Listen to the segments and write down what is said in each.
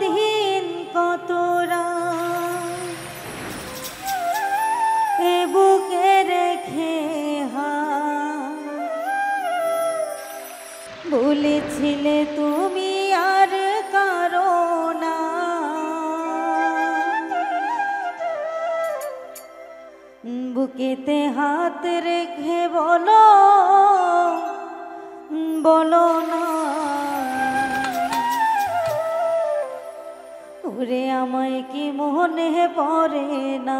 দিন কত রাত এ বুকে রেখে বলেছিলে তুমি আর কারো না, বুকেতে হাত রেখে বলো বলো না, ওরে আমায় কি মনে পড়ে না।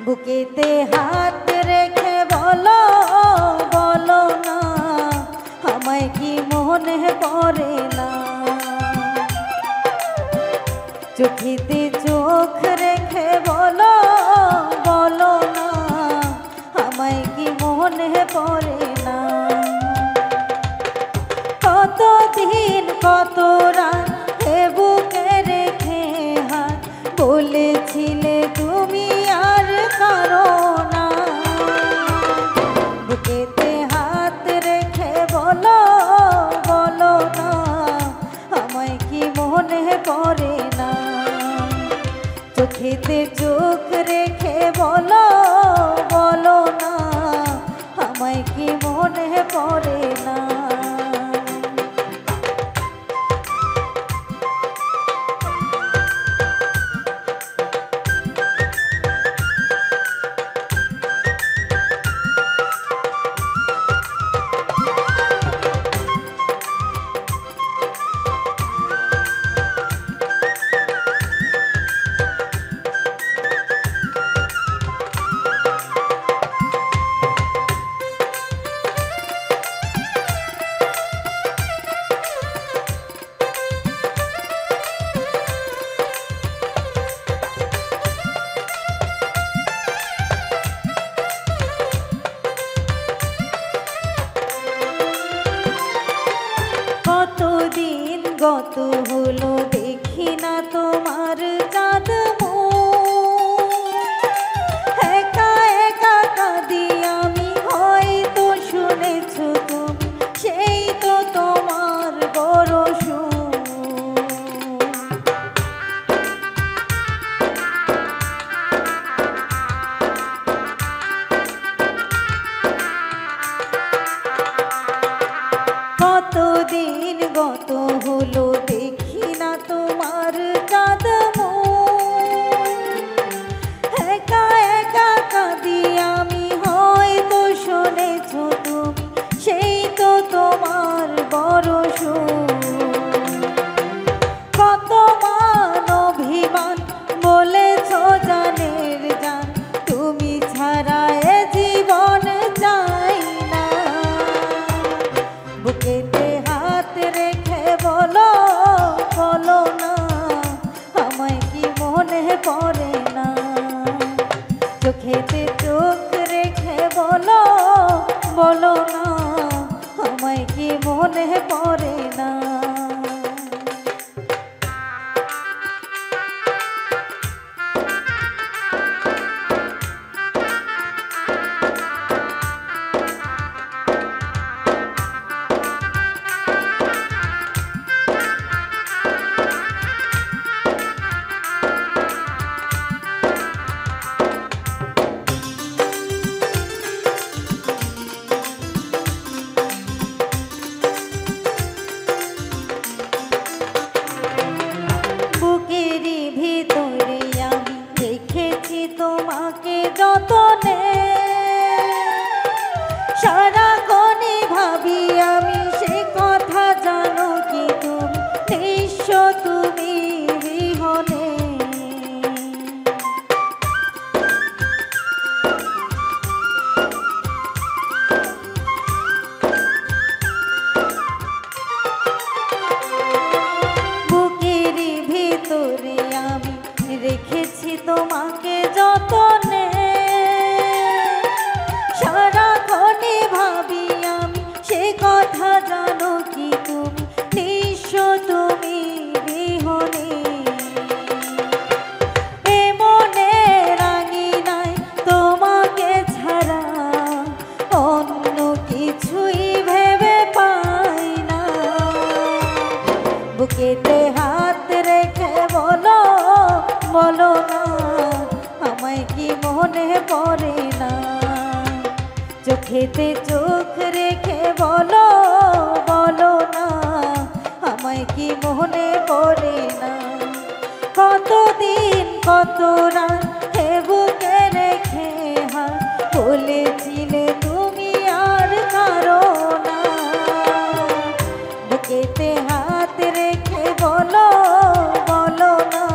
বুকেতে হাত রেখে বলো বলো না, আমায় কি মনে পড়ে না। চোখেতে চোখ রেখে বলো বলো না, আমায় কি মনে পড়ে না। কতদিন কত রাত এ বুকে রেখে হাত বলেছিলে তুমি আর কারো না, বুকেতে হাত রেখে বলো বলো না, আমায় কি মনে পড়ে না। চোখেতে চোখ রেখে বলো বলো না, আমায় কি মনে পড়ে না। কতদিন গত হলো দেখি না তোমার চাঁদ মুখ, একা একা কাঁদি আমি, হয়তো শুনেছো তুমি সেই তো তোমার বড় সুখ। কতদিন গত হলো দেখি না তোমার চাঁদ মুখ, একা একা কাঁদি আমি, হয়তো শুনেছো তুমি সেই তো তোমার বড় সুখ। কত মান অভিমান বলেছো জানের জান, তুমি ছাড়া এ জীবন চাই না। বুকেতে হাত রেখে বলো বলো না, আমায় কি মনে পড়ে না। চোখেতে চোখ রেখে বলো বলো না, আমায় কি মনে পড়ে না। তোমাকে যতনে সারাক্ষণই ভাবি আমি, সে কথা জানো কি তুমি নিঃস্ব তুমি বিহনে। আমি রেখেছি তোমাকে যতনে, সারাক্ষণে ভাবি আমি সে কথা জানো কি তুমি নিঃস্ব তুমি বিহনে। এ মনে রাঙি নাই তোমাকে ছাড়া অন্য কিছুই ভেবে পাই না। বুকেতে হাত রেখে বলো বলো না আমায় কি মনে পড়ে না। চোখেতে চোখ রেখে বলো বলো না আমায় কি মনে পড়ে না। কতদিন কত রাত হে বুকে রেখে হাত বলেছিলে তুমি আর কারো না। বুকেতে হাত রেখে বলো বলো না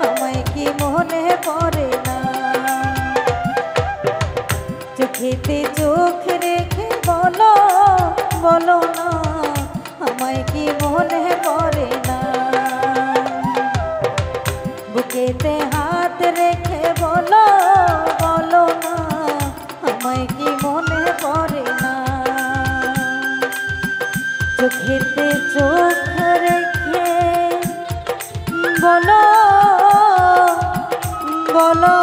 আমায় কি মনে পড়ে না। চোখেতে চোখ রেখে বলো বলো না আমায় কি মনে পড়ে না। বুকেতে হাত রেখে বলো বলো না আমায় কি মনে পড়ে না। চোখেতে চোখ রেখে বলো বলো